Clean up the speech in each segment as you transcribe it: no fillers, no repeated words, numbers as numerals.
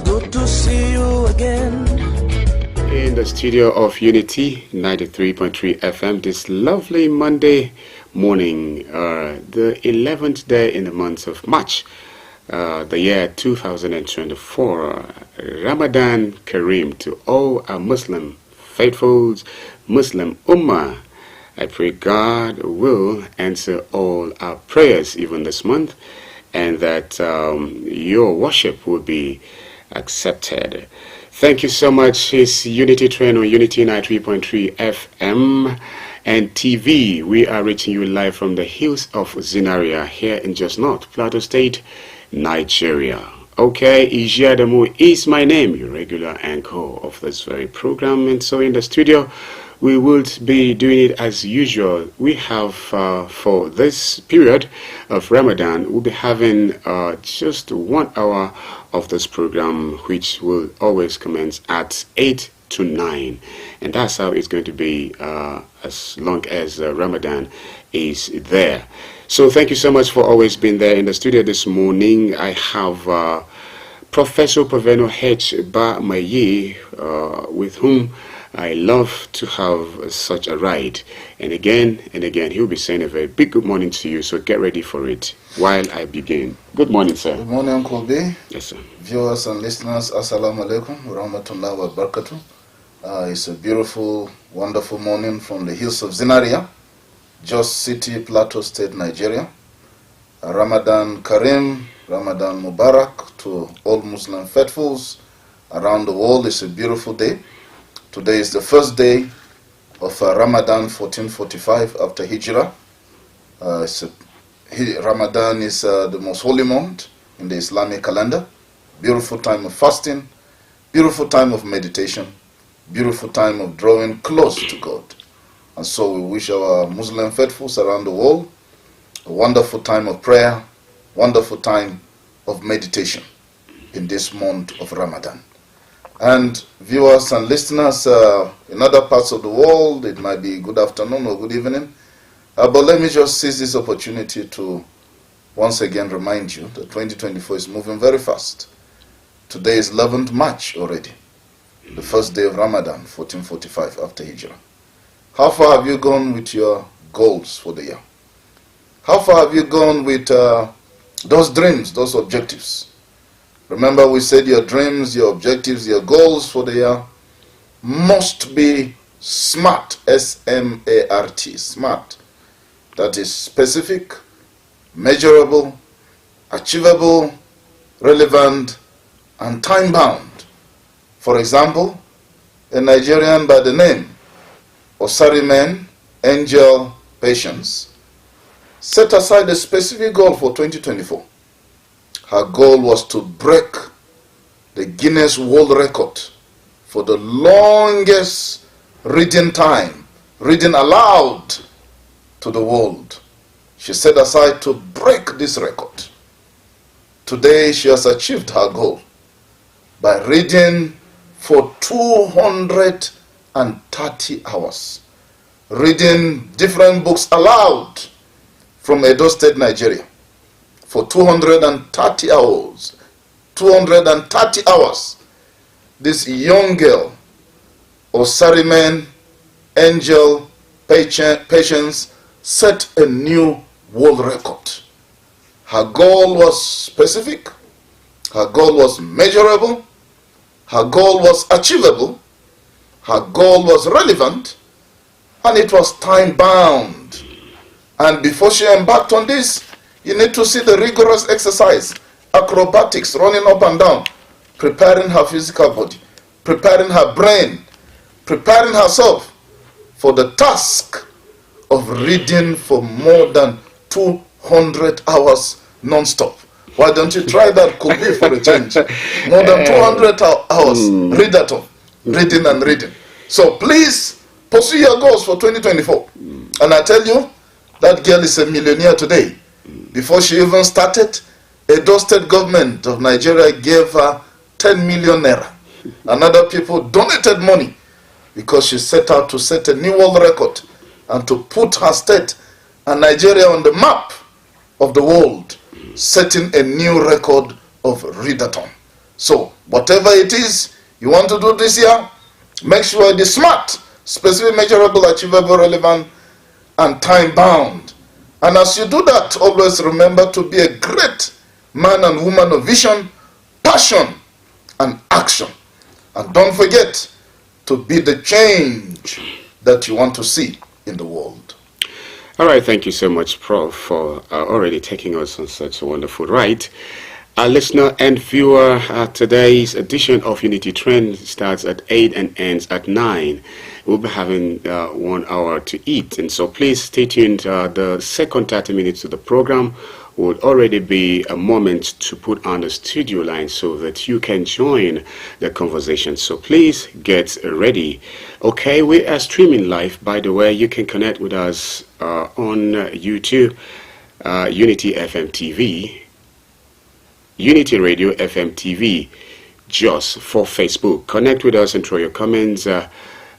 good to see you again. In the studio of Unity 93.3 FM this lovely Monday morning, the 11th day in the month of March, the year 2024. Ramadan Kareem to all our Muslim faithfuls, Muslim Ummah. I pray God will answer all our prayers even this month, and that your worship will be accepted. Thank you so much. It's Unity Train on Unity 93.3 FM and TV. We are reaching you live from the hills of ZINARIYA here in Just North, Plateau State, Nigeria. Okay, Ijadamu is my name, your regular anchor of this very program. And so in the studio, we will be doing it as usual. We have, for this period of Ramadan, we'll be having just 1 hour of this program, which will always commence at 8 to 9. And that's how it's going to be as long as Ramadan is there. So thank you so much for always being there in the studio this morning. I have Professor Paveno H. Ba Mayi, with whom I love to have such a ride. And again, he'll be saying a very big good morning to you, so get ready for it while I begin. Good morning, sir. Good morning, Uncle B. Yes, sir. Viewers and listeners, Assalamu alaikum wa rahmatullahi wa barakatuh. It's a beautiful, wonderful morning from the hills of ZINARIYA, Jos City, Plateau State, Nigeria. Ramadan Kareem, Ramadan Mubarak to all Muslim faithfuls around the world. It's a beautiful day. Today is the first day of Ramadan 1445 after Hijrah. Ramadan is the most holy month in the Islamic calendar. Beautiful time of fasting, beautiful time of meditation, beautiful time of drawing close to God. And so we wish our Muslim faithfuls around the world a wonderful time of prayer, wonderful time of meditation in this month of Ramadan. And viewers and listeners in other parts of the world, it might be good afternoon or good evening. But let me just seize this opportunity to once again remind you that 2024 is moving very fast. Today is 11th March already, the first day of Ramadan, 1445 after Hijrah. How far have you gone with your goals for the year? How far have you gone with those dreams, those objectives? Remember, we said your dreams, your objectives, your goals for the year must be SMART, S-M-A-R-T, SMART. That is specific, measurable, achievable, relevant, and time-bound. For example, a Nigerian by the name Osarimen Angel Patience set aside a specific goal for 2024. Her goal was to break the Guinness World Record for the longest reading time, reading aloud to the world. She set aside to break this record. Today she has achieved her goal by reading for 230 hours, reading different books aloud from Edo State, Nigeria. For 230 hours. 230 hours. This young girl, Osarimen Angel Patience, set a new world record. Her goal was specific. Her goal was measurable. Her goal was achievable. Her goal was relevant. And it was time-bound. And before she embarked on this, you need to see the rigorous exercise, acrobatics, running up and down, preparing her physical body, preparing her brain, preparing herself for the task of reading for more than 200 hours non-stop. Why don't you try that? Could be for a change. More than 200 hours, read that up, reading and reading. So please pursue your goals for 2024. And I tell you, that girl is a millionaire today. Before she even started, Edo State government of Nigeria gave her 10 million naira. And other people donated money because she set out to set a new world record and to put her state and Nigeria on the map of the world, setting a new record of readathon. So whatever it is you want to do this year, make sure it is smart, specific, measurable, achievable, relevant, and time-bound. And as you do that, always remember to be a great man and woman of vision, passion, and action. And don't forget to be the change that you want to see in the world. All right, thank you so much, Prof, for already taking us on such a wonderful ride. Our listener and viewer, today's edition of Unity Trend starts at 8 and ends at 9. We'll be having 1 hour to eat, and so please stay tuned. The second 30 minutes of the program would already be a moment to put on the studio line so that you can join the conversation. So please get ready. Okay, we are streaming live, by the way. You can connect with us on YouTube, Unity FM TV, Unity Radio FM TV, just for Facebook. Connect with us and throw your comments.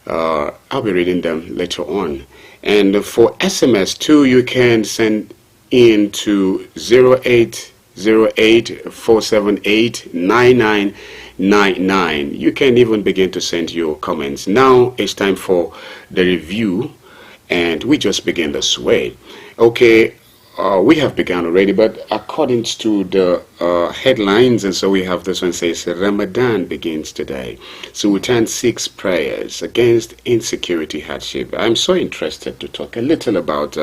I'll be reading them later on. And for SMS too, you can send in to 0808-478-9999. You can even begin to send your comments. Now it's time for the review, and we just begin this way. Okay, we have begun already, but according to the headlines, and so we have this one says Ramadan begins today. Sultan seeks prayers against insecurity hardship. I'm so interested to talk a little about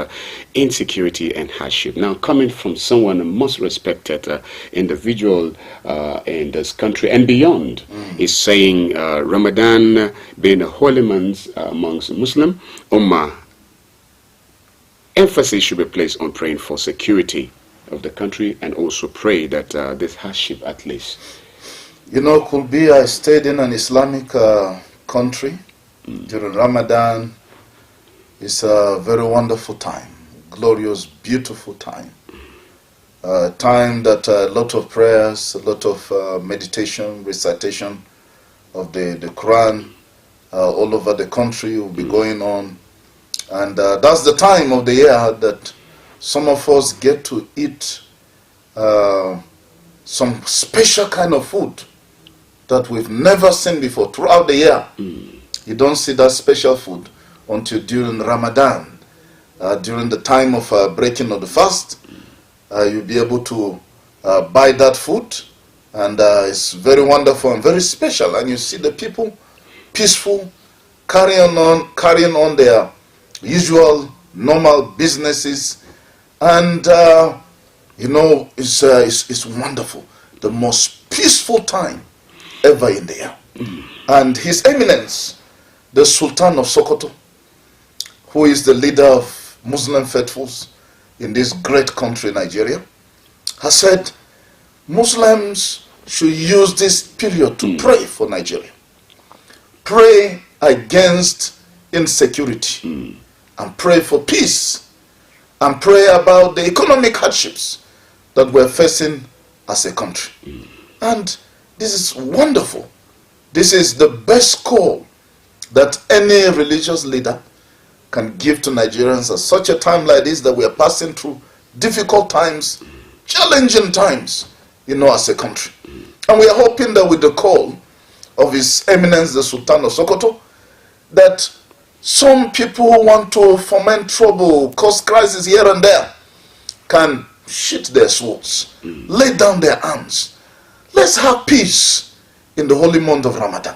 insecurity and hardship. Now, coming from someone, the most respected individual in this country and beyond, is saying Ramadan being a holy month amongst Muslim Ummah, emphasis should be placed on praying for security of the country and also pray that this hardship at least. You know, could be I stayed in an Islamic country during Ramadan. It's a very wonderful time, glorious, beautiful time. Time that a lot of prayers, a lot of meditation, recitation of the Quran all over the country will be going on. And that's the time of the year that some of us get to eat some special kind of food that we've never seen before throughout the year. You don't see that special food until during Ramadan. During the time of breaking of the fast, you'll be able to buy that food, and it's very wonderful and very special. And you see the people peaceful, carrying on their usual normal businesses, and you know, it's wonderful, the most peaceful time ever in the year. And His Eminence, the Sultan of Sokoto, who is the leader of Muslim faithfuls in this great country, Nigeria, has said Muslims should use this period to pray for Nigeria, pray against insecurity, and pray for peace, and pray about the economic hardships that we're facing as a country. And this is wonderful. This is the best call that any religious leader can give to Nigerians at such a time like this, that we are passing through difficult times, challenging times, you know, as a country. And we are hoping that with the call of His Eminence, the Sultan of Sokoto, that some people who want to foment trouble, cause crisis here and there, can sheath their swords, lay down their arms. Let's have peace in the holy month of Ramadan.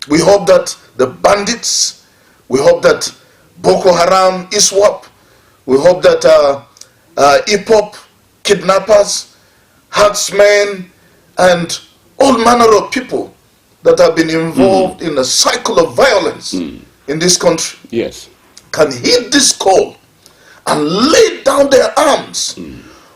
We hope that the bandits, we hope that Boko Haram, ISWAP, we hope that hip-hop, kidnappers, herdsmen, and all manner of people that have been involved in a cycle of violence in this country, Yes, can heed this call and lay down their arms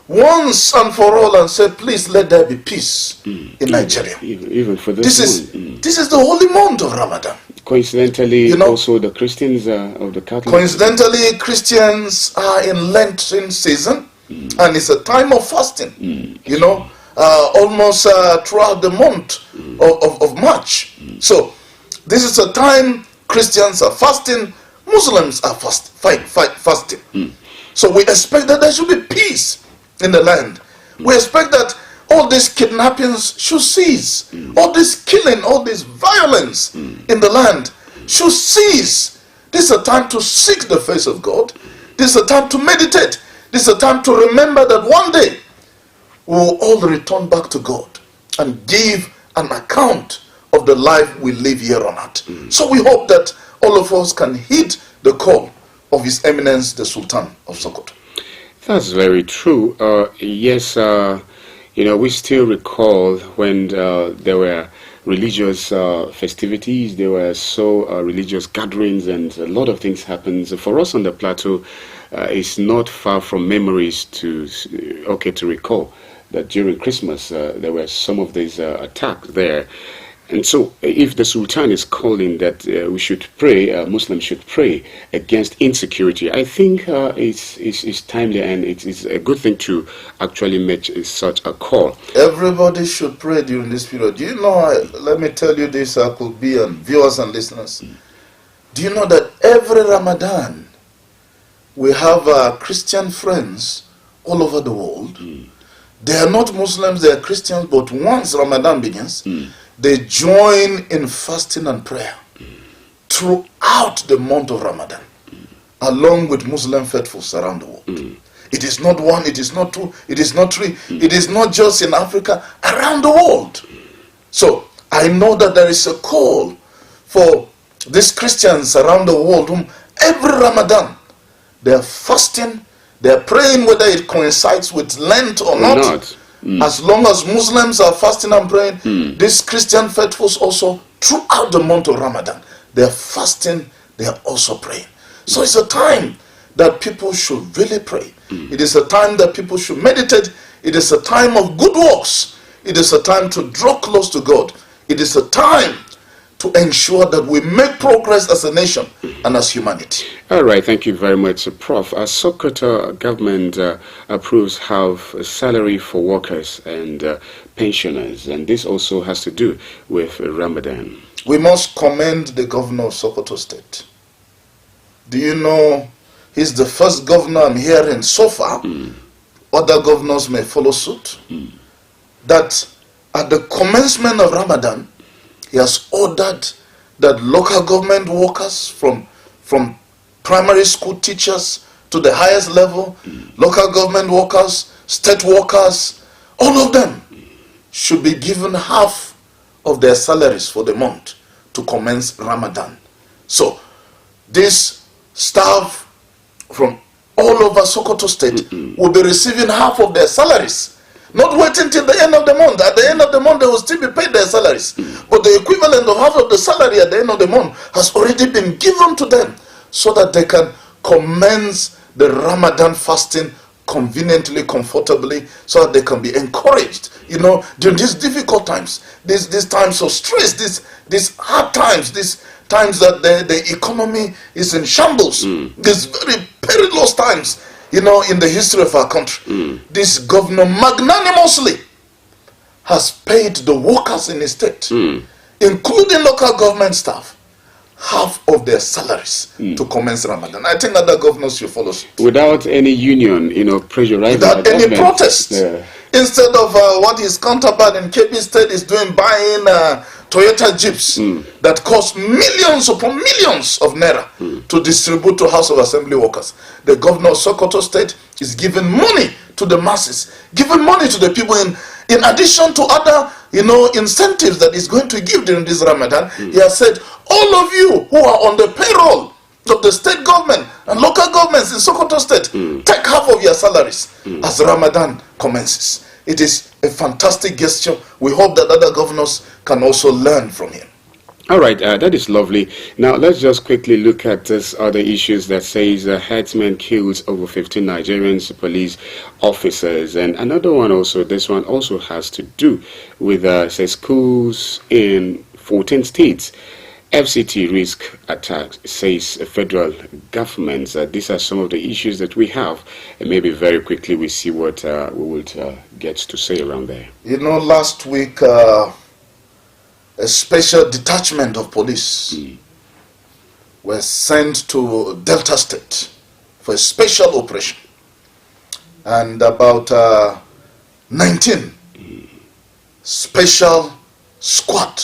once and for all and say, please let there be peace in Nigeria. even for this This is the holy month of Ramadan. Coincidentally, You know, also the Christians of the Catholic. Coincidentally, Christians are in Lenten season, and it's a time of fasting, you know, almost throughout the month of March. So this is a time Christians are fasting, Muslims are fasting. So we expect that there should be peace in the land. We expect that all these kidnappings should cease. All this killing, all this violence in the land should cease. This is a time to seek the face of God. This is a time to meditate. This is a time to remember that one day we will all return back to God and give an account of the life we live here on earth. So we hope that all of us can heed the call of His Eminence the Sultan of Sokoto. That's very true. Yes, we still recall when there were religious festivities, there were religious gatherings, and a lot of things happened. For us on the plateau, it's not far from memories to recall that during Christmas there were some of these attacks there. And so if the Sultan is calling that we should pray, Muslims should pray against insecurity, I think it's timely, and it's a good thing to actually make such a call. Everybody should pray during this period. Do you know, let me tell you this, Akubi and viewers and listeners. Do you know that every Ramadan we have Christian friends all over the world? They are not Muslims, they are Christians, but once Ramadan begins, they join in fasting and prayer throughout the month of Ramadan, along with Muslim faithfuls around the world. It is not one, it is not two, it is not three, it is not just in Africa, around the world. So I know that there is a call for these Christians around the world whom every Ramadan they are fasting, they are praying, whether it coincides with Lent or not. As long as Muslims are fasting and praying, these Christian faithfuls also, throughout the month of Ramadan, they are fasting, they are also praying. So it's a time that people should really pray. It is a time that people should meditate. It is a time of good works. It is a time to draw close to God. It is a time to ensure that we make progress as a nation and as humanity. All right, thank you very much, Prof. Sokoto government approves half salary for workers and pensioners, and this also has to do with Ramadan. We must commend the governor of Sokoto State. Do you know he's the first governor I'm hearing so far, other governors may follow suit, that at the commencement of Ramadan, he has ordered that local government workers from primary school teachers to the highest level, local government workers, state workers, all of them should be given half of their salaries for the month to commence Ramadan. So this staff from all over Sokoto State will be receiving half of their salaries. Not waiting till the end of the month. At the end of the month, they will still be paid their salaries. But the equivalent of half of the salary at the end of the month has already been given to them so that they can commence the Ramadan fasting conveniently, comfortably, so that they can be encouraged. During these difficult times, these times of stress, these hard times, these times that the economy is in shambles, these very perilous times. In the history of our country, this governor magnanimously has paid the workers in his state, including local government staff, half of their salaries to commence Ramadan. I think other governors should follow suit. Without any union, pressurizing. Without any protest. Yeah. Instead of what his counterpart in KB State is doing, buying Toyota Jeeps that cost millions upon millions of naira to distribute to House of Assembly workers. The governor of Sokoto State is giving money to the masses, giving money to the people in addition to other incentives that he's going to give during this Ramadan. He has said, all of you who are on the payroll of the state government and local governments in Sokoto State, take half of your salaries as Ramadan commences. It is a fantastic gesture. We hope that other governors can also learn from him. All right, that is lovely. Now, let's just quickly look at this other issues that says herdsmen kills over 15 Nigerians, police officers. And another one also, this one also has to do with, say, schools in 14 states. FCT risk attacks, says federal governments. These are some of the issues that we have. And maybe very quickly we see what we will get to say around there. Last week, a special detachment of police were sent to Delta State for a special operation. And about 19 special squad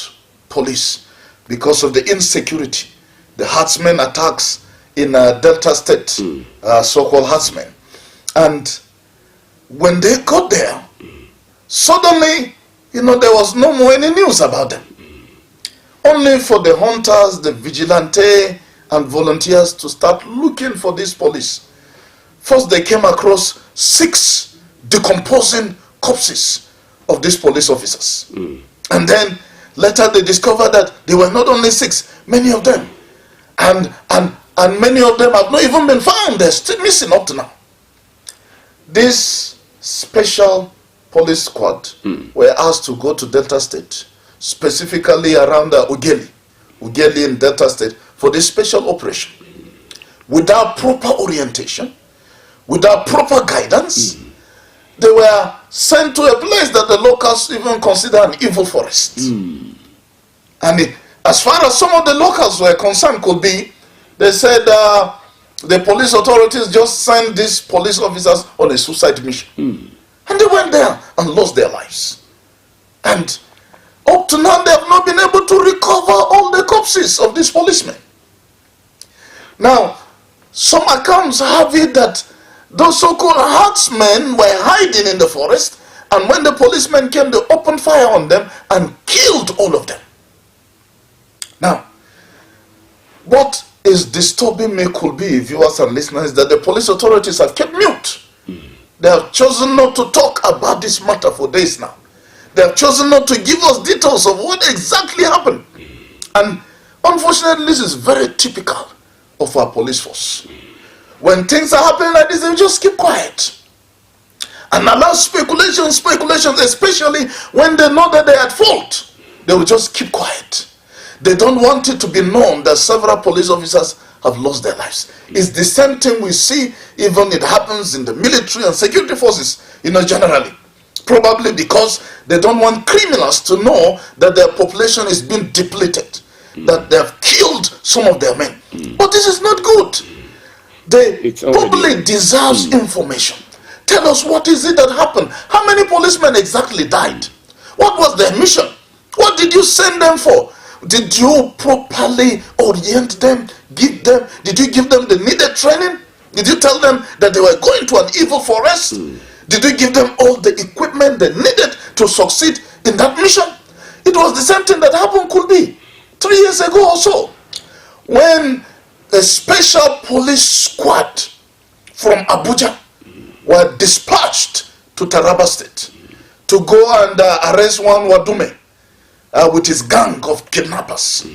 police because of the insecurity, the herdsmen attacks in Delta State, so-called herdsmen. And when they got there, suddenly, there was no more any news about them. Only for the hunters, the vigilante, and volunteers to start looking for this police. First, they came across 6 decomposing corpses of these police officers. And then later they discovered that they were not only 6, many of them. And many of them have not even been found. They're still missing up to now. This special police squad were asked to go to Delta State, specifically around Ughelli in Delta State, for this special operation. Without proper orientation, without proper guidance, they were sent to a place that the locals even consider an evil forest. And as far as some of the locals were concerned could be, they said the police authorities just sent these police officers on a suicide mission. And they went there and lost their lives. And up to now, they have not been able to recover all the corpses of these policemen. Now, some accounts have it that those so-called herdsmen were hiding in the forest, and when the policemen came, they opened fire on them and killed all of them. Now, what is disturbing me could be, viewers and listeners, that the police authorities have kept mute. They have chosen not to talk about this matter for days now. They have chosen not to give us details of what exactly happened. And unfortunately, this is very typical of our police force. When things are happening like this, they just keep quiet and allow speculations, especially when they know that they are at fault. They will just keep quiet. They don't want it to be known that several police officers have lost their lives. It's the same thing we see, even it happens in the military and security forces, generally. Probably because they don't want criminals to know that their population is being depleted, that they have killed some of their men. But this is not good. The public deserves information. Tell us, what is it that happened? How many policemen exactly died? What was their mission? What did you send them for? Did you properly orient them, did you give them the needed training? Did you tell them that they were going to an evil forest? Did you give them all the equipment they needed to succeed in that mission? It was the same thing that happened, could be 3 years ago or so, when a special police squad from Abuja were dispatched to Taraba State to go and arrest one Wadume with his gang of kidnappers.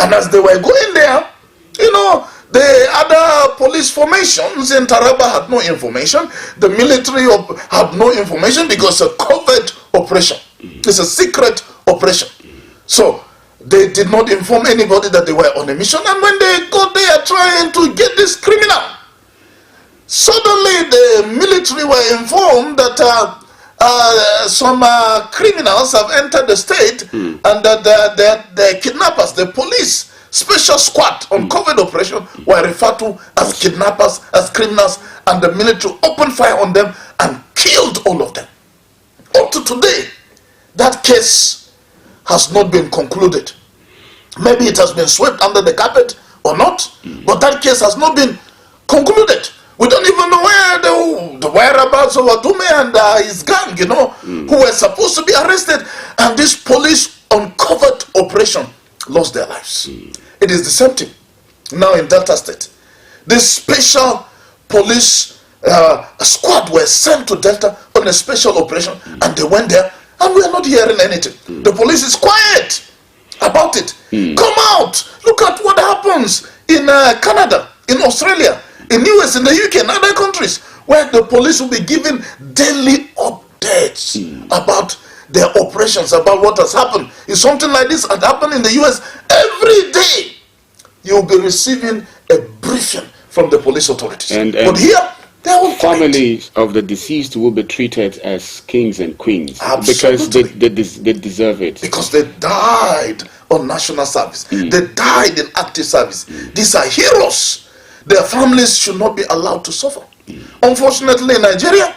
And as they were going there, the other police formations in Taraba had no information. The military had no information because it's a covert operation. It's a secret operation. So they did not inform anybody that they were on a mission. And when they got there trying to get this criminal, suddenly the military were informed that some criminals have entered the state and that the kidnappers, the police special squad on covert operation were referred to as kidnappers, as criminals, and the military opened fire on them and killed all of them. Up to today, that case has not been concluded. Maybe it has been swept under the carpet or not, but that case has not been concluded. We don't even know where the whereabouts of Adume and his gang, who were supposed to be arrested, and this police on covert operation lost their lives. It is the same thing now in Delta State. This special police squad were sent to Delta on a special operation, and they went there, and we are not hearing anything. The police is quiet about it. Come out, look at what happens in Canada, in Australia, in US, in the UK, and other countries, where the police will be giving daily updates about their operations, about what has happened. If something like this had happened in the US, every day you'll be receiving a briefing from the police authorities. But here, they are all families of the deceased will be treated as kings and queens. Absolutely. Because they deserve it. Because they died on national service. They died in active service. These are heroes. Their families should not be allowed to suffer. Unfortunately, in Nigeria,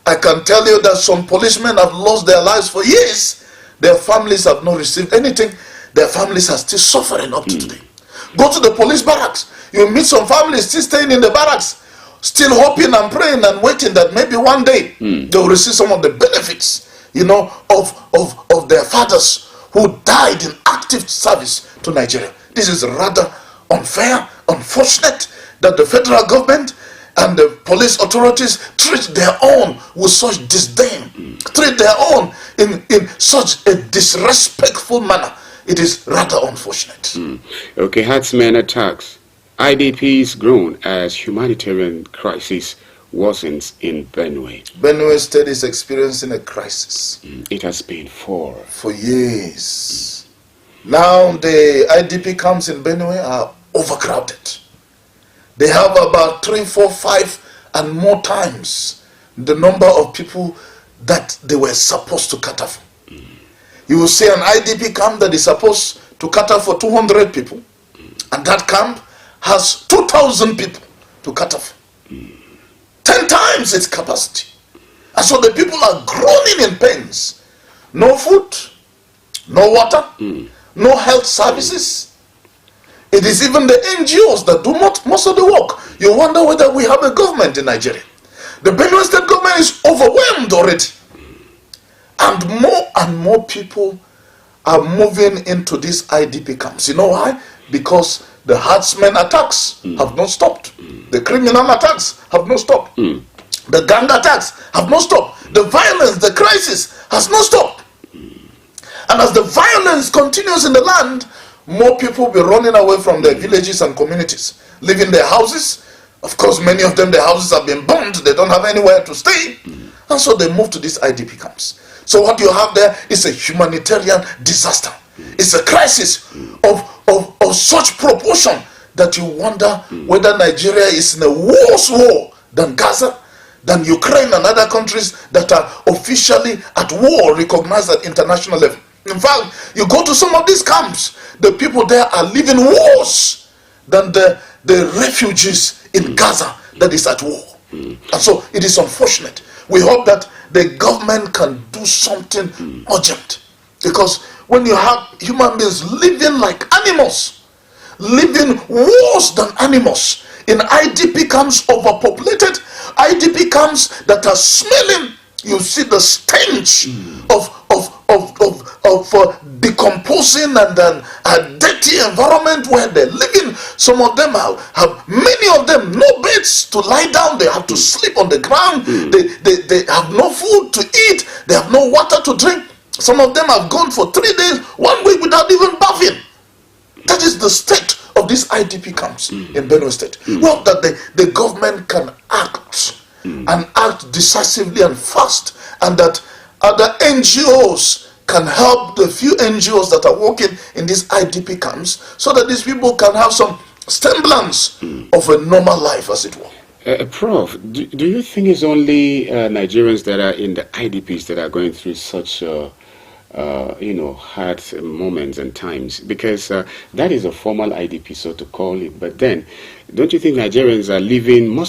I can tell you that some policemen have lost their lives for years, their families have not received anything. Their families are still suffering up to today. Go to the police barracks. You meet some families still staying in the barracks, still hoping and praying and waiting that maybe one day they will receive some of the benefits, of their fathers who died in active service to Nigeria. This is rather unfair, unfortunate that the federal government and the police authorities treat their own with such disdain, treat their own in such a disrespectful manner. It is rather unfortunate. Okay, herdsmen attacks. IDPs grown as humanitarian crisis worsens in Benue. Benue State is experiencing a crisis. It has been for years. Now the IDP camps in Benue are overcrowded. They have about 3, 4, 5 and more times the number of people that they were supposed to cater for. You will see an IDP camp that is supposed to cater for 200 people, and that camp has 2,000 people to cater for. 10 times its capacity. And so the people are groaning in pains. No food, no water, no health services. It is even the NGOs that do most of the work. You wonder whether we have a government in Nigeria. The Benue State government is overwhelmed already. And more people are moving into these IDP camps. You know why? Because the herdsmen attacks have not stopped. The criminal attacks have not stopped. The gang attacks have not stopped. The violence, the crisis has not stopped. And as the violence continues in the land, more people will be running away from their villages and communities, leaving their houses. Of course, many of them, their houses have been burned. They don't have anywhere to stay. And so they move to these IDP camps. So what you have there is a humanitarian disaster. It's a crisis of such proportion that you wonder whether Nigeria is in a worse war than Gaza, than Ukraine and other countries that are officially at war, recognized at international level. In fact, you go to some of these camps, the people there are living worse than the refugees in Gaza that is at war. And so it is unfortunate. We hope that the government can do something urgent. Because when you have human beings living like animals, living worse than animals, in IDP camps overpopulated, IDP camps that are smelling, you see the stench of decomposing and then a dirty environment where they're living. Some of them have many of them no beds to lie down. They have to sleep on the ground. They have no food to eat. They have no water to drink. Some of them have gone for 3 days, 1 week without even bathing. That is the state of these IDP camps in Benue State. Well, that the government can act and act decisively and fast, and that other NGOs can help the few NGOs that are working in these IDP camps, so that these people can have some semblance of a normal life, as it were. Prof, do you think it's only Nigerians that are in the IDPs that are going through such hard moments and times? Because that is a formal IDP, so to call it. But then, don't you think most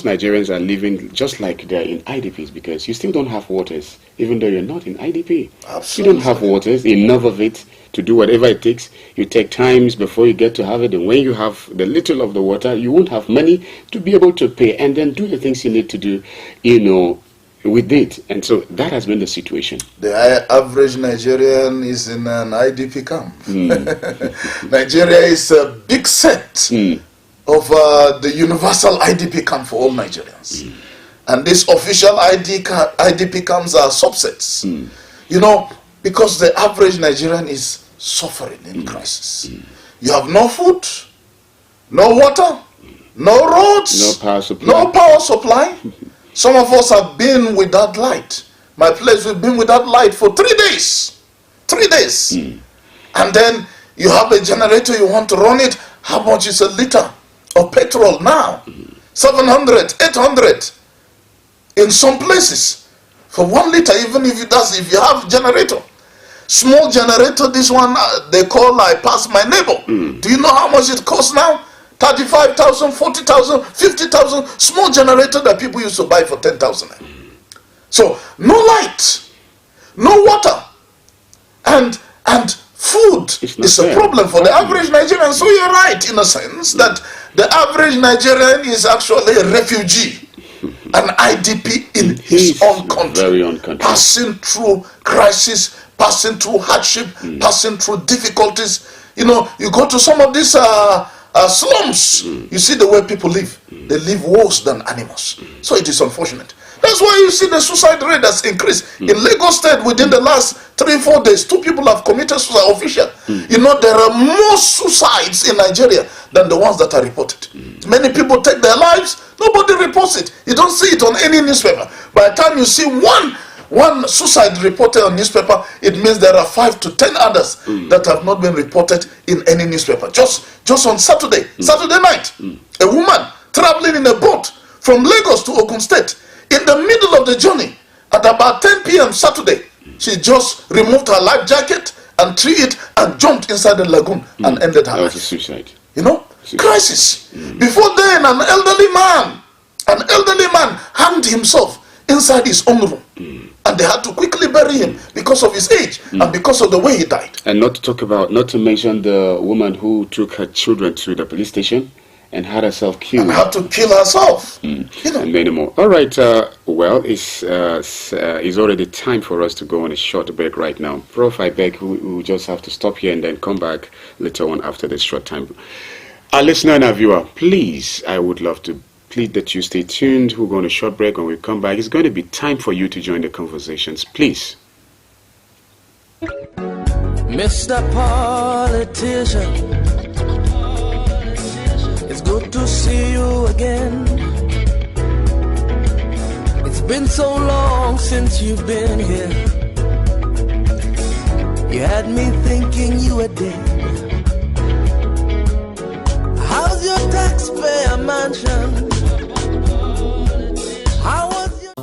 Nigerians are living just like they're in IDPs? Because you still don't have waters, even though you're not in IDP. Absolutely. You don't have waters, enough of it to do whatever it takes. You take times before you get to have it, and when you have the little of the water, you won't have money to be able to pay and then do the things you need to do, with it. And so that has been the situation. The average Nigerian is in an IDP camp. Nigeria is a big set of the universal IDP camp for all Nigerians. And these official IDP camps are subsets. Because the average Nigerian is suffering in crisis. You have no food, no water, no roads, no power supply. Some of us have been without light. My place, we've been without light for 3 days. 3 days. And then you have a generator, you want to run it. How much is a liter of petrol now? 700, 800 in some places. For 1 liter, even if you have generator. Small generator, this one they call I Pass My Neighbor. Do you know how much it costs now? 35,000, 40,000, 50,000, small generator that people used to buy for 10,000. So, no light, no water. And food is a problem for the average Nigerian. So you're right in a sense that the average Nigerian is actually a refugee, an IDP in his own country, passing through crisis, passing through hardship, passing through difficulties. You know, you go to some of these slums, you see the way people live. They live worse than animals. So it is unfortunate. That's why you see the suicide rate has increased. In Lagos State, within the last 3-4 days, 2 people have committed suicide official. You know, there are more suicides in Nigeria than the ones that are reported. Many people take their lives, nobody reports it. You don't see it on any newspaper. By the time you see one suicide reported on newspaper, it means there are 5 to 10 others that have not been reported in any newspaper. Just on Saturday night, a woman traveling in a boat from Lagos to Ogun State, in the middle of the journey, at about 10 p.m. Saturday, she just removed her life jacket and threw it and jumped inside the lagoon and ended her life. That was a suicide. You know, crisis. Before then, an elderly man hanged himself inside his own room. And they had to quickly bury him because of his age and because of the way he died. And not to mention the woman who took her children to the police station and had herself killed. And had to kill herself. You know. And many more. All right, well, it's already time for us to go on a short break right now. Prof, I beg, we'll just have to stop here and then come back later on after this short time. Our listener and our viewer, please, I would love to plead that you stay tuned. We'll go on a short break. When we come back, it's going to be time for you to join the conversations. Please. Mr. Politician, it's good to see you again. It's been so long since you've been here. You had me thinking you were dead. How's your taxpayer mansion? How was your...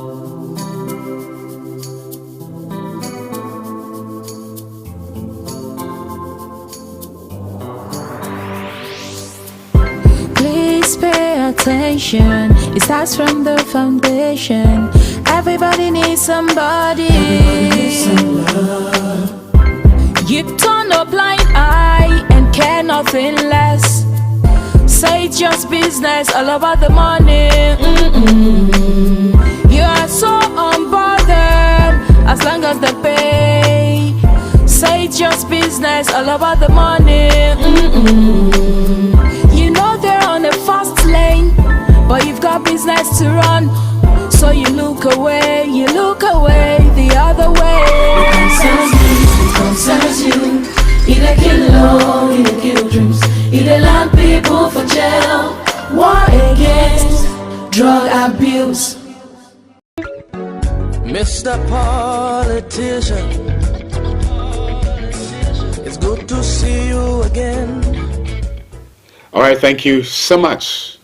Please pay attention. It starts from the foundation. Everybody needs somebody. You turn a blind eye and care nothing less. Say it's just business, all about the money. You are so unbothered as long as they pay. Say it's just business, all about the money. You know they're on a fast lane, but you've got business to run. So you look away the other way. It concerns you. It a kill law, it a kill dreams. It a land people for jail. War against drug abuse. Mr. Politician, it's good to see you again. All right, thank you so much.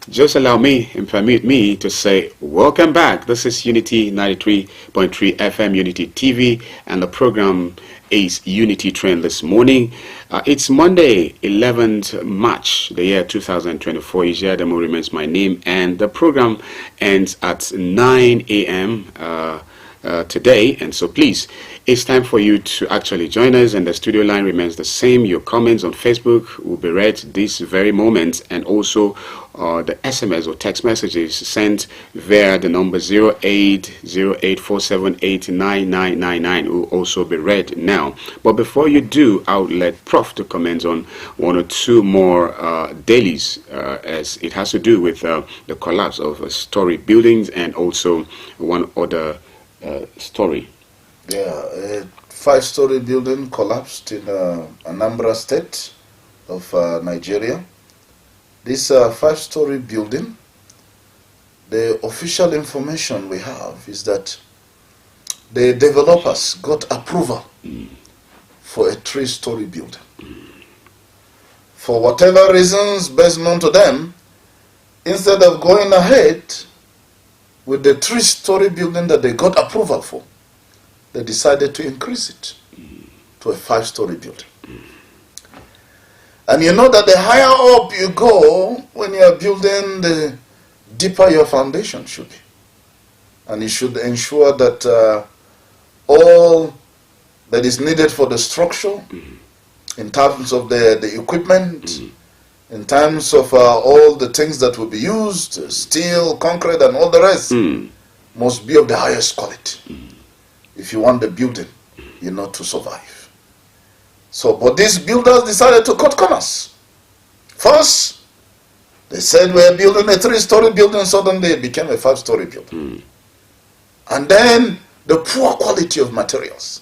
Just allow me and permit me to say welcome back. This is Unity 93.3 FM Unity TV, and the program is Unity Trend this morning. It's Monday, 11th March, the year 2024. Ijadamo remains my name, and the program ends at 9 a.m. Today, and so please, it's time for you to actually join us, and the studio line remains the same. Your comments on Facebook will be read this very moment, and also the SMS or text messages sent via the number 0808478999 will also be read now. But before you do, I would let Prof to comment on one or two more dailies, as it has to do with the collapse of story buildings and also one other story. Yeah, a 5-story building collapsed in Anambra State of Nigeria. This 5-story building, the official information we have is that the developers got approval for a 3-story building. For whatever reasons best known to them, instead of going ahead with the 3-story building that they got approval for, they decided to increase it to a 5-story building. And you know that the higher up you go when you are building, the deeper your foundation should be. And you should ensure that all that is needed for the structure, in terms of the equipment, in terms of all the things that will be used, steel, concrete, and all the rest, must be of the highest quality. If you want the building, to survive. So, but these builders decided to cut corners. First, they said we're building a 3-story building, suddenly it became a 5-story building. And then the poor quality of materials,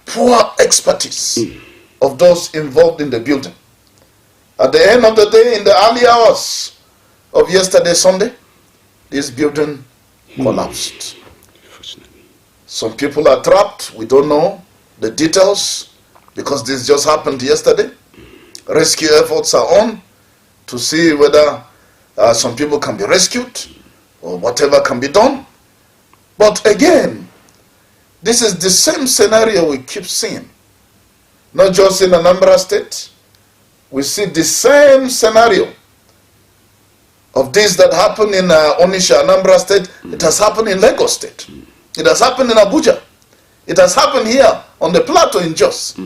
poor expertise of those involved in the building. At the end of the day, in the early hours of yesterday, Sunday, this building collapsed. Some people are trapped. We don't know the details because this just happened yesterday. Rescue efforts are on to see whether some people can be rescued or whatever can be done. But again, this is the same scenario we keep seeing. Not just in Anambra State. We see the same scenario of this that happened in Onitsha, Anambra State. It has happened in Lagos State. It has happened in Abuja. It has happened here on the plateau in Jos.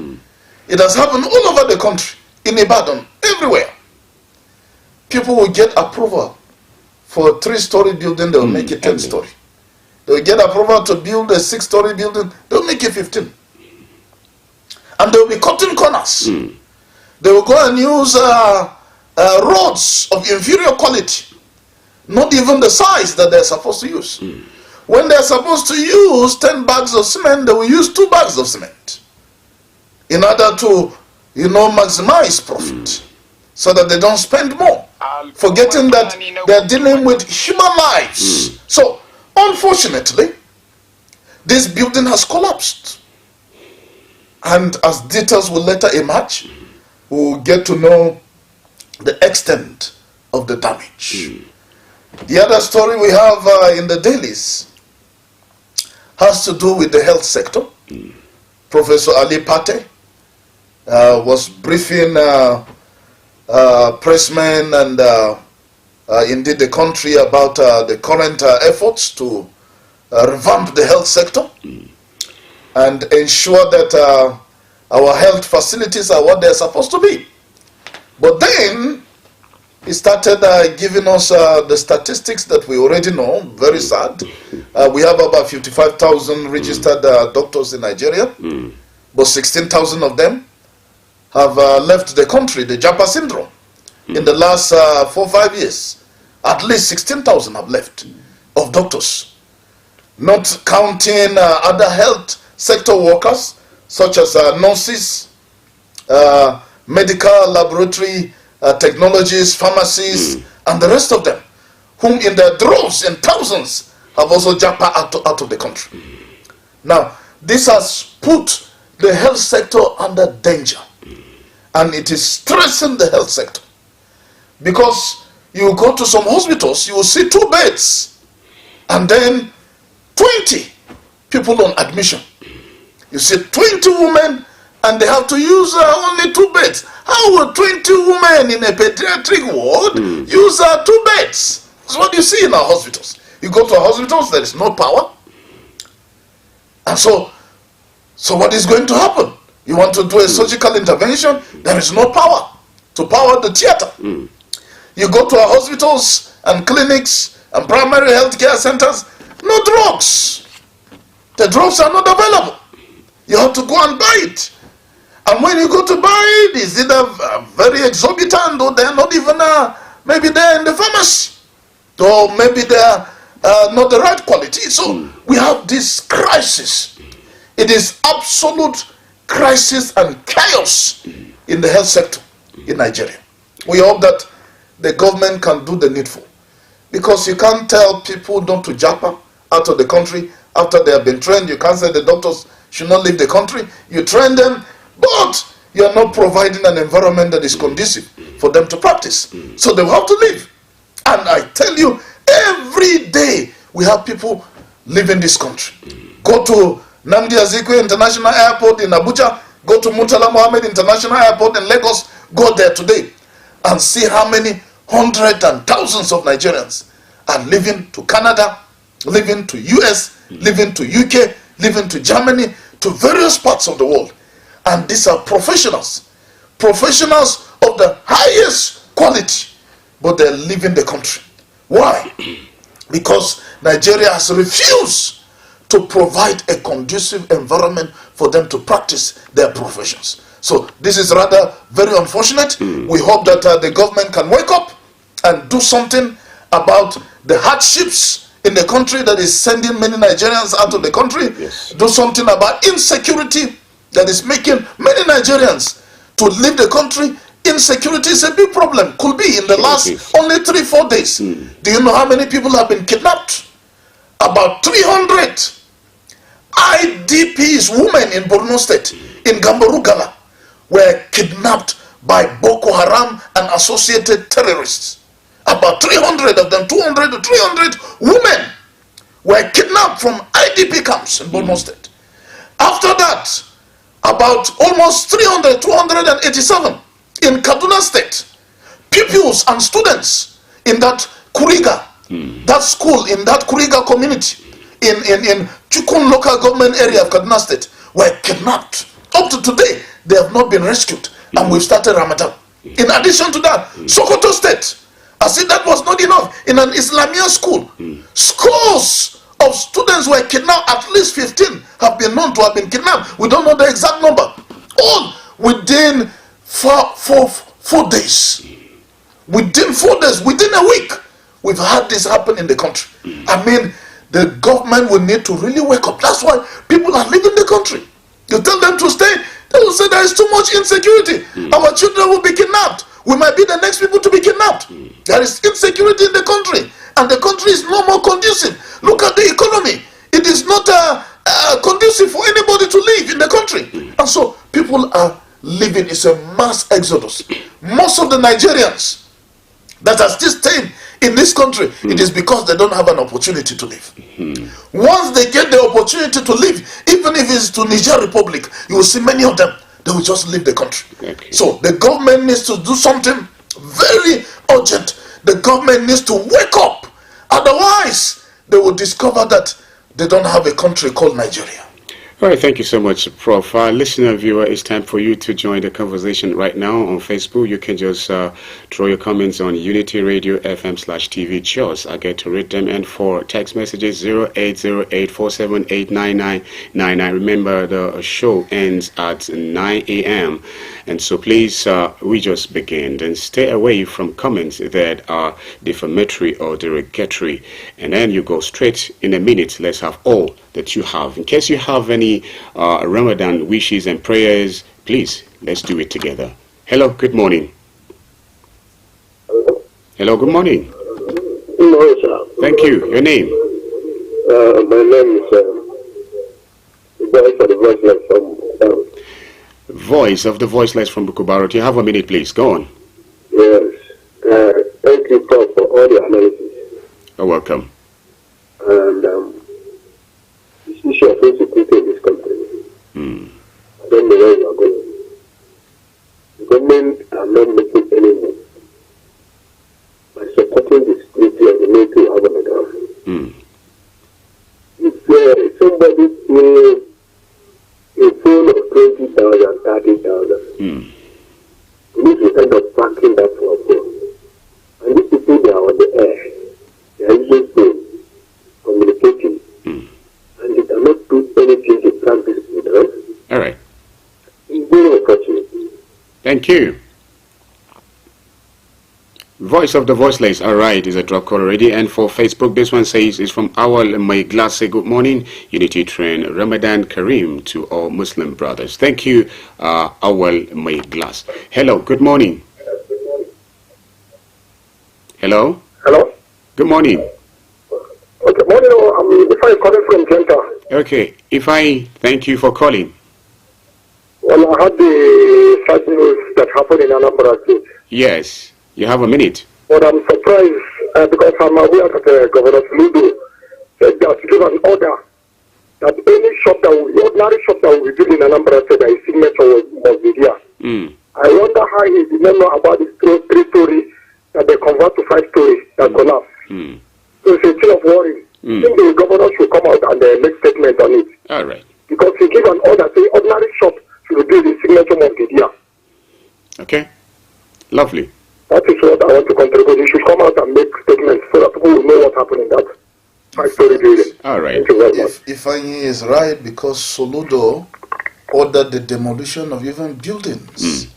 It has happened all over the country, in Ibadan, everywhere. People will get approval for a 3-story building, they will make it 10-story. They will get approval to build a 6-story building, they will make it 15. And they will be cutting corners. They will go and use roads of inferior quality, not even the size that they're supposed to use. When they're supposed to use 10 bags of cement, they will use 2 bags of cement in order to, maximize profit so that they don't spend more, forgetting that they're dealing with human lives. So, unfortunately, this building has collapsed. And as details will later emerge, we'll get to know the extent of the damage. The other story we have in the dailies has to do with the health sector. Professor Ali Pate was briefing pressmen and indeed the country about the current efforts to revamp the health sector and ensure that our health facilities are what they're supposed to be. But then he started giving us the statistics that we already know, very sad. We have about 55,000 registered doctors in Nigeria, but 16,000 of them have left the country, the Japa syndrome. In the last 4 or 5 years, at least 16,000 have left of doctors. Not counting other health sector workers, such as nurses, medical laboratory technologies, pharmacies, and the rest of them, whom in their droves and thousands have also japa out of the country. Now, this has put the health sector under danger, and it is stressing the health sector. Because you go to some hospitals, you will see 2 beds, and then 20 people on admission. You see 20 women, and they have to use only 2 beds. How will 20 women in a pediatric ward use 2 beds? That's what you see in our hospitals. You go to hospitals, there is no power. And so what is going to happen? You want to do a surgical intervention, there is no power to power the theater. You go to our hospitals and clinics and primary health care centers, no drugs. The drugs are not available. You have to go and buy it. And when you go to buy it, it's either very exorbitant or they're not even, maybe they're in the pharmacy. Or maybe they're not the right quality. So we have this crisis. It is absolute crisis and chaos in the health sector in Nigeria. We hope that the government can do the needful. Because you can't tell people not to japa out of the country after they have been trained. You can't say the doctors should not leave the country. You train them, but you are not providing an environment that is conducive for them to practice. So they will have to leave. And I tell you, every day we have people leaving this country. Go to Nnamdi Azikiwe International Airport in Abuja, go to Murtala Mohammed International Airport in Lagos, go there today and see how many hundreds and thousands of Nigerians are leaving to Canada, leaving to US, leaving to UK, leaving to Germany, to various parts of the world. And these are professionals of the highest quality, but they're leaving the country. Why? Because Nigeria has refused to provide a conducive environment for them to practice their professions. So this is rather very unfortunate. We hope that the government can wake up and do something about the hardships in the country that is sending many Nigerians out of the country. Yes. Do something about insecurity that is making many Nigerians to leave the country. Insecurity is a big problem. Could be in the last only 3-4 days. Do you know how many people have been kidnapped? About 300 IDPs, women in Borno State, in Gambarugala, were kidnapped by Boko Haram and associated terrorists. About 300 of them, 200 to 300 women were kidnapped from IDP camps in Borno State. After that, about almost 300, 287 in Kaduna State, pupils and students in that Kuriga, that school in that Kuriga community in Chukun local government area of Kaduna State were kidnapped. Up to today, they have not been rescued, and we've started Ramadan. In addition to that, Sokoto State, as if that was not enough, in an Islamia school, scores of students were kidnapped. At least 15 have been known to have been kidnapped. We don't know the exact number. All within 4 days. Within 4 days, within a week, we've had this happen in the country. I mean, the government will need to really wake up. That's why people are leaving the country. You tell them to stay, they will say there is too much insecurity. Our children will be kidnapped. We might be the next people to be kidnapped. There is insecurity in the country, and the country is no more conducive. Look at the economy. It is not conducive for anybody to live in the country. And so people are living. It's a mass exodus. Most of the Nigerians that are still staying in this country, it is because they don't have an opportunity to live. Once they get the opportunity to live, even if it's to Niger Republic, you will see many of them, they will just leave the country. Okay. So the government needs to do something very urgent. The government needs to wake up. Otherwise, they will discover that they don't have a country called Nigeria. All right, thank you so much, Prof. Listener, viewer, it's time for you to join the conversation right now on Facebook. You can just throw your comments on Unity Radio FM/TV. Just I get to read them. And for text messages, 0808478999. Remember, the show ends at 9 a.m. And so please, we just begin. And stay away from comments that are defamatory or derogatory. And then you go straight in a minute. Let's have all that you have. In case you have any Ramadan wishes and prayers, please, let's do it together. Hello, good morning. Hello, good morning. Good morning, sir. Thank you. Your name? My name is Voice of the Voiceless from Voice of the Voiceless from Bukubaro. You have a minute, please. Go on. Yes. Thank you, Prof, for all the analysis. You're welcome. And this is your insecurity in this country. I don't know where you are going. The government are not making any move by supporting the security of the military on the ground. If somebody paid a phone of 20,000, 30,000, we need to end up packing that for a phone. And these people, they are on the air. They are using phone, communicating. And they cannot do anything to practice with us. All right. It's very unfortunate. Thank you. Voice of the Voiceless. All right, is a drop call already. And for Facebook, this one says it's from Awal My Glass. Say good morning. Unity train. Ramadan Kareem to all Muslim brothers. Thank you, Awal My Glass. Hello, good morning. Hello. Hello? Good morning. Okay, morning. I'm Ifai calling from Jenta. Okay, Ifai, thank you for calling. Well, I had the sad news that happened in Anambra State. Yes, you have a minute. But I'm surprised because I'm aware that Governor Ludo said that to give an order that any shop that will, ordinary shop that will be built in Anambra State, that his signature was there. I wonder how he did not know about this 3-story that they convert to 5-story that collapsed. So it's a thing of worry. I think the governor should come out and make statement on it. All right. Because he gave an order Okay? Lovely. That is what I want to contribute. You should come out and make statements so that people will know what happened in that 5-story building. All right. Thank you very much. If Ifeanyi is right, because Soludo ordered the demolition of even buildings.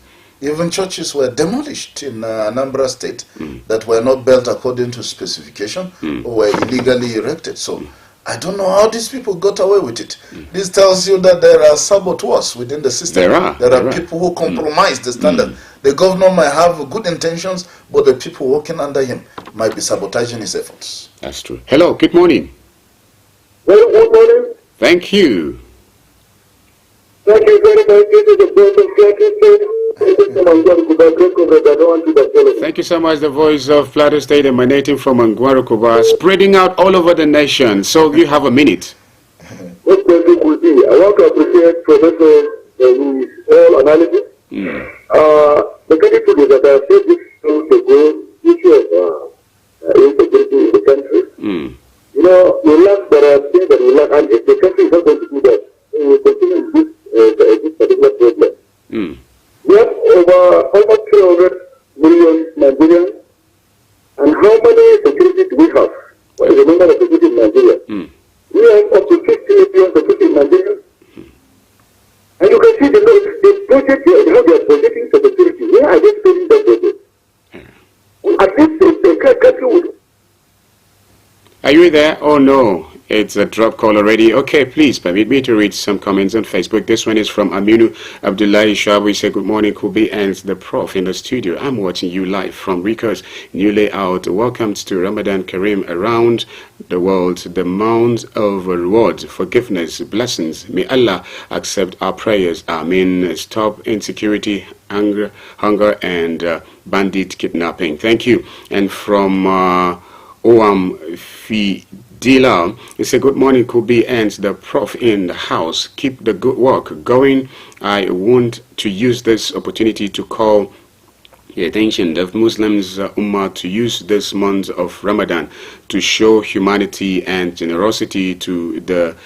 Even churches were demolished in Anambra State that were not built according to specification or were illegally erected. So I don't know how these people got away with it. This tells you that there are saboteurs within the system. There are people who compromise the standard. The governor might have good intentions, but the people working under him might be sabotaging his efforts. That's true. Hello, good morning. Well, good morning. Thank you. Thank you very much. This is the voice of Plateau. Thank you so much. The voice of Plateau State emanating from Angwarukuba, spreading out all over the nation. So you have a minute. What question would be? I want to appreciate Professor Louis' whole analysis. The credit to that I said this to the issue of insecurity in the country. You know, we lack, there are things that we lack, and if the country is not going to do that, we will continue this particular problem. We have over almost 300 million Nigerians, and how many security do we have? What is the number of security in Nigeria? We have up to 50 million security in Nigeria. And you can see the project here, how they are projecting for security. Where are they spending that project? At least the country would. Are you there? Oh no, it's a drop call already. Okay, please permit me to read some comments on Facebook. This one is from Aminu Abdullahi Shabu. Say good morning, Kubi and the Prof in the studio. I'm watching you live from Rico's new layout. Welcome to Ramadan Kareem around the world. The mount of reward, forgiveness, blessings. May Allah accept our prayers. Amen. Stop insecurity, hunger and bandit kidnapping. Thank you. And from Oam Fidila, he said, good morning, Kubi and the Prof in the house. Keep the good work going. I want to use this opportunity to call the attention of Muslims Ummah to use this month of Ramadan to show humanity and generosity to the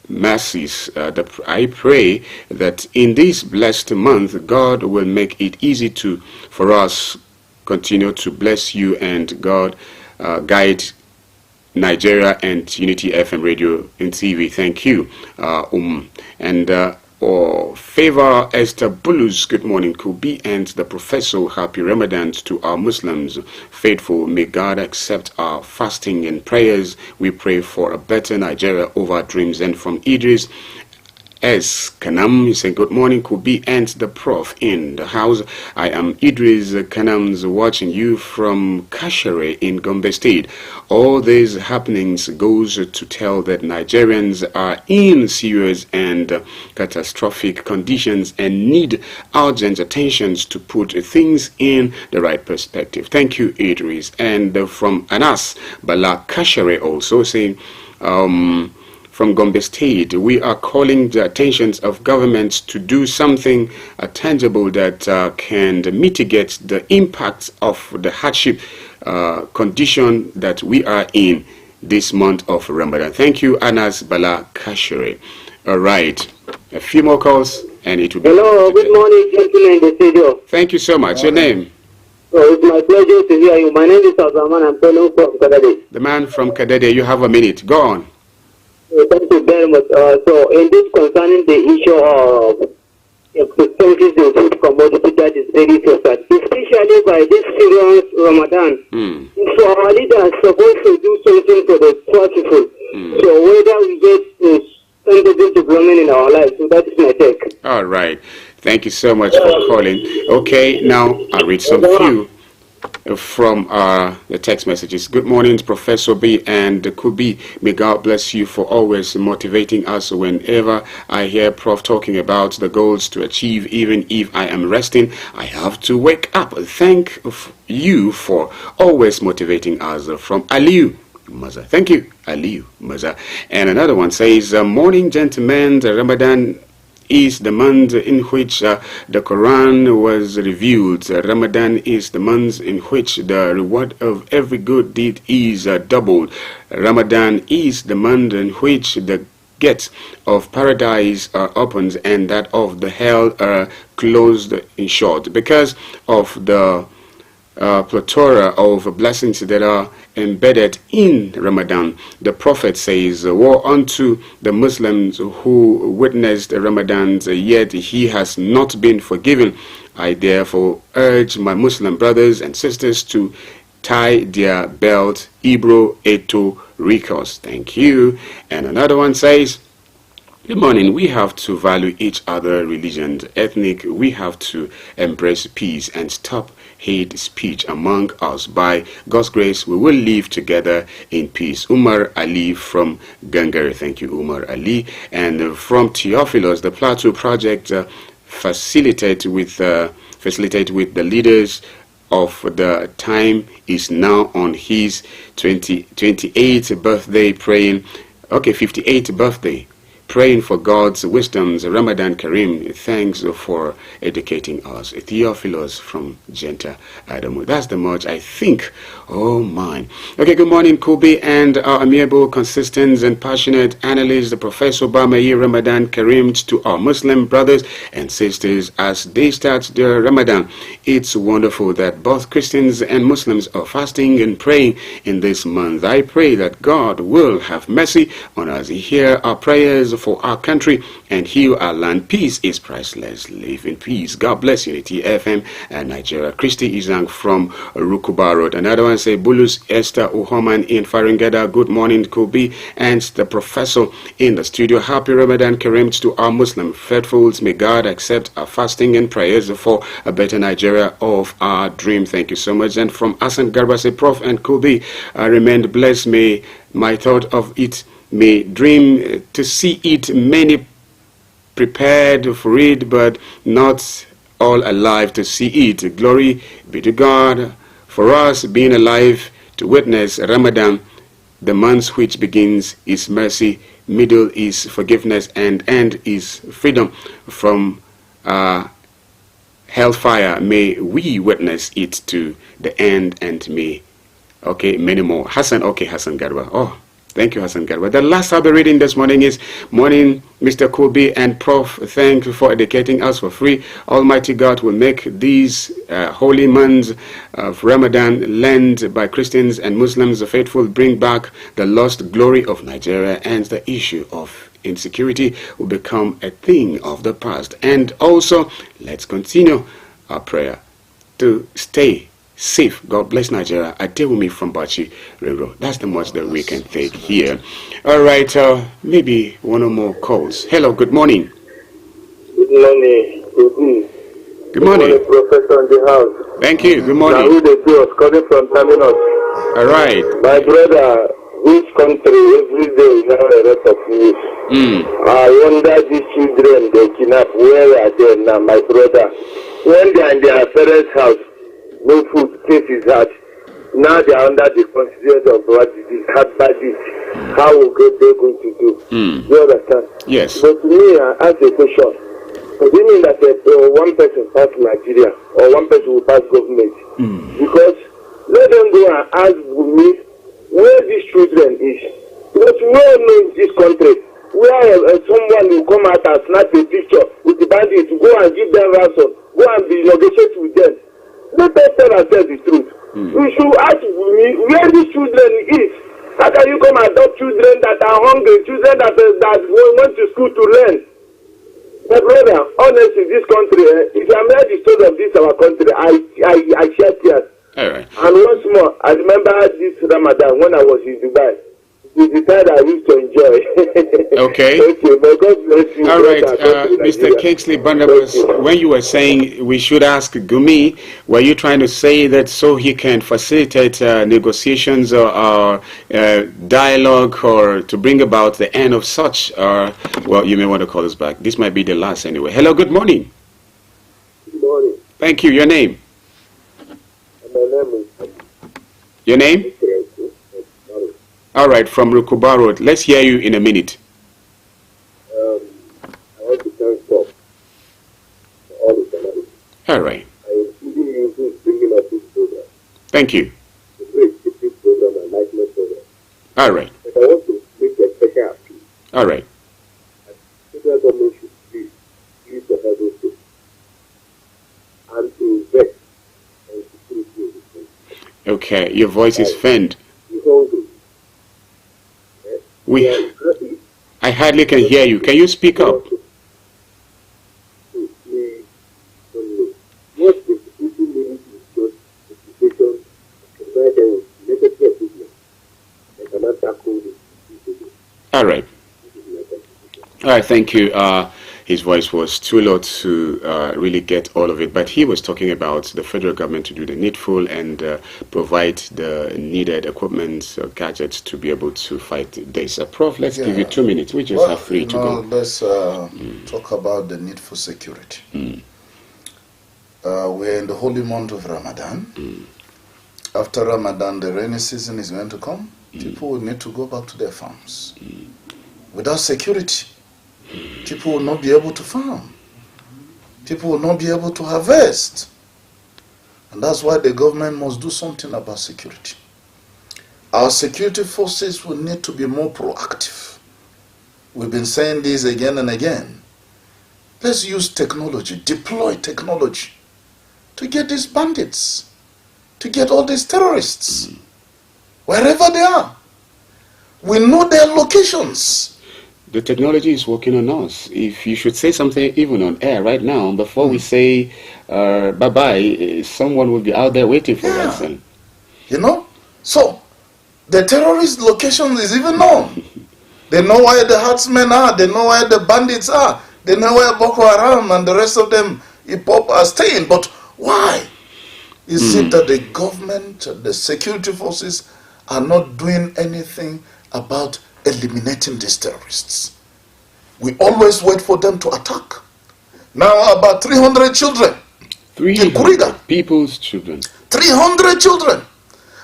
masses. I pray that in this blessed month, God will make it easy for us continue to bless you, and God guide Nigeria and Unity FM Radio and TV. Thank you. Favor Esther Bulus, good morning, Kubi and the Professor. Happy Ramadan to our Muslims faithful. May God accept our fasting and prayers. We pray for a better Nigeria over dreams. And from Idris S. Kanam, he said, good morning, Kubi and the Prof in the house. I am Idris Kanams, watching you from Kashere in Gombe State. All these happenings goes to tell that Nigerians are in serious and catastrophic conditions and need urgent attentions to put things in the right perspective. Thank you, Idris. And from Anas Bala Kashere also saying, from Gombe State, we are calling the attentions of governments to do something tangible that can mitigate the impacts of the hardship condition that we are in this month of Ramadan. Thank you, Anas Bala Kashere. All right, a few more calls and it will be... Hello, good morning, gentlemen in the studio. Thank you so much. Your name? So it's my pleasure to hear you. My name is Abdulrahman. I'm calling from Kadade. The man from Kadade, you have a minute. Go on. Thank you very much. So in this concerning the issue of expenses in food commodity, that is very sad, especially by this serious Ramadan. So our leaders are supposed to do something for the poor people. So whether we get sensible development in our lives, so that is my take. All right. Thank you so much for calling. Okay, now I'll read some few from the text messages. Good morning, Professor B and Kubi. May God bless you for always motivating us. Whenever I hear Prof talking about the goals to achieve, even if I am resting, I have to wake up. Thank you for always motivating us. From Aliu Maza. Thank you, Aliu Maza. And another one says, morning, gentlemen. The Ramadan is the month in which the Quran was revealed. Ramadan is the month in which the reward of every good deed is doubled. Ramadan is the month in which the gates of paradise are opened and that of the hell are closed, in short, because of the plethora of blessings that are embedded in Ramadan. The Prophet says, woe unto the Muslims who witnessed Ramadan, yet he has not been forgiven. I therefore urge my Muslim brothers and sisters to tie their belt. Ibro Eto Ricos. Thank you. And another one says, good morning. We have to value each other, religions, ethnic. We have to embrace peace and stop hate speech among us. By God's grace, we will live together in peace. Umar Ali from Gangare. Thank you, Umar Ali. And from Theophilus, the Plateau Project facilitate with the leaders of the time is now on his 28th birthday, praying, 58th birthday, praying for God's wisdoms. Ramadan Kareem, thanks for educating us. Theophilus from Genta Adamu. That's the much, I think. Oh, mine. Okay, good morning, Kobe, and our amiable, consistent, and passionate analyst, Professor Bamayi. Ramadan Kareem to our Muslim brothers and sisters as they start their Ramadan. It's wonderful that both Christians and Muslims are fasting and praying in this month. I pray that God will have mercy on us, hear our prayers for our country, and heal our land. Peace is priceless. Live in peace. God bless Unity FM and Nigeria. Christy Izang from Rukuba Road. Another one say, Bulus Esther Uhoman in Faringada. Good morning, Kobe, and the professor in the studio. Happy Ramadan Kareem to our Muslim faithfuls. May God accept our fasting and prayers for a better Nigeria of our dream. Thank you so much. And from Asan Garba say, Prof and Kobe, remain blessed. May my thought of it may dream to see it, many prepared for it, but not all alive to see it. Glory be to God for us being alive to witness Ramadan, the month which begins is mercy, middle is forgiveness, and end is freedom from hellfire. May we witness it to the end, and may, many more. Hassan Garba. Oh, thank you, Hassan Garba. The last I'll be reading this morning is, morning, Mr. Kobe and Prof. Thank you for educating us for free. Almighty God will make these holy months of Ramadan, learned by Christians and Muslims, the faithful, bring back the lost glory of Nigeria, and the issue of insecurity will become a thing of the past. And also, let's continue our prayer to stay safe. God bless Nigeria. I deal with me from Bachi Rero. That's the much that we can take here. All right, maybe one or more calls. Hello, good morning. Good morning. Good morning. Professor in the house. Thank you. Good morning. Now, the Jews coming from Terminus. All right. My brother, which country every day now a lot of news. I wonder these children they kidnap, where are they now, my brother? When they are in their parents' house, no food, case is hard. Now they are under the consideration of what it is, hard badges. How will they going to do? You understand? Yes. But to me, I ask a question. Does it mean that one person pass Nigeria or one person will pass government? Because let them go and ask me where these children is. Because we all know in this country where someone will come out and snap a picture with the bandits, go and give them ransom, go and be negotiated with them. Let us tell ourselves the truth. We should ask me where these children is. How can you come and adopt children that are hungry, children that went to school to learn? My brother, honestly, this country, if I made the story of this our country, I shed tears. All right. And once more, I remember this Ramadan when I was in Dubai. It's the time I used to enjoy. Okay. Okay, may God bless you. All right, Mr. Kingsley Barnabas, when you were saying we should ask Gumi, were you trying to say that so he can facilitate negotiations or dialogue, or to bring about the end of such? Well, you may want to call us back. This might be the last anyway. Hello, good morning. Good morning. Thank you. Your name? My name is... Your name? All right, from Rukuba Road. Let's hear you in a minute. I want to thank God for all the journalists. All right. I really use bringing up this program. Thank you. It's a very specific program and likeness program. All right. But I want to make a special appeal. All right. and invest in security of the country. Okay, your voice is faint. I hardly can hear you. Can you speak up? All right. All right, thank you. His voice was too low to really get all of it, but he was talking about the federal government to do the needful and provide the needed equipment, gadgets to be able to fight this. Prof, let's give you 2 minutes. We just have 3 to go. Let's talk about the need for security. We're in the holy month of Ramadan. After Ramadan, the rainy season is going to come. People will need to go back to their farms. Without security, people will not be able to farm. People will not be able to harvest. And that's why the government must do something about security. Our security forces will need to be more proactive. We've been saying this again and again. Let's use technology, deploy technology to get these bandits, to get all these terrorists, wherever they are. We know their locations. The technology is working on us. If you should say something even on air right now, before we say bye-bye, someone will be out there waiting for us. And you know? So, the terrorist location is even known. They know where the herdsmen are. They know where the bandits are. They know where Boko Haram and the rest of them hip-hop are staying. But why? Is it that the government, the security forces are not doing anything about eliminating these terrorists? We always wait for them to attack. Now about 300 children in Kuriga. People's children. 300 children.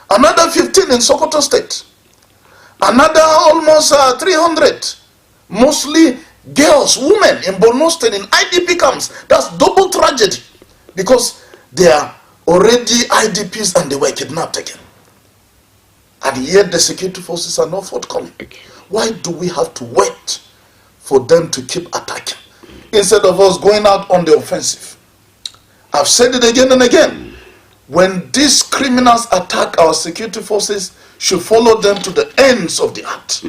Another 15 in Sokoto State. Another almost 300. Mostly girls, women in Borno State in IDP camps. That's double tragedy. Because they are already IDPs and they were kidnapped again. And yet the security forces are not forthcoming. Why do we have to wait for them to keep attacking instead of us going out on the offensive? I've said it again and again. When these criminals attack our security forces, should follow them to the ends of the earth.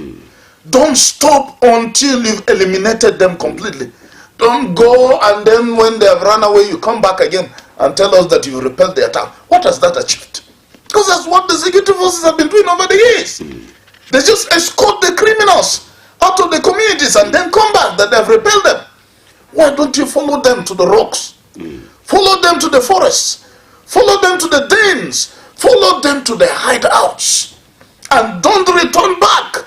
Don't stop until you've eliminated them completely. Don't go and then when they have run away, you come back again and tell us that you repelled the attack. What has that achieved? Because that's what the security forces have been doing over the years. They just escort the criminals out of the communities and then come back that they've repelled them. Why don't you follow them to the rocks? Follow them to the forests. Follow them to the dens. Follow them to the hideouts. And don't return back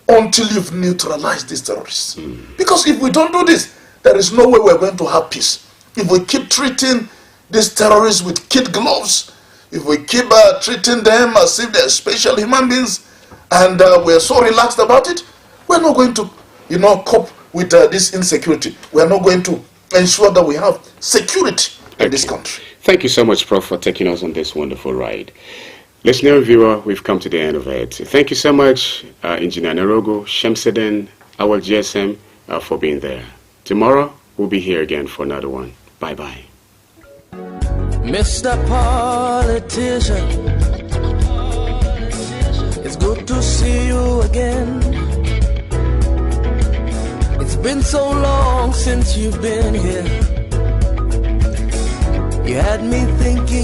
until you've neutralized these terrorists. Because if we don't do this, there is no way we're going to have peace. If we keep treating these terrorists with kid gloves, if we keep treating them as if they're special human beings, and we're so relaxed about it, we're not going to, cope with this insecurity. We're not going to ensure that we have security in this country. Thank you so much, Prof, for taking us on this wonderful ride. Listener and viewer, we've come to the end of it. Thank you so much, Engineer Narogo, Shamsuddin, our GSM, for being there. Tomorrow, we'll be here again for another one. Bye-bye. Mr. Politician, it's good to see you again. It's been so long since you've been here. You had me thinking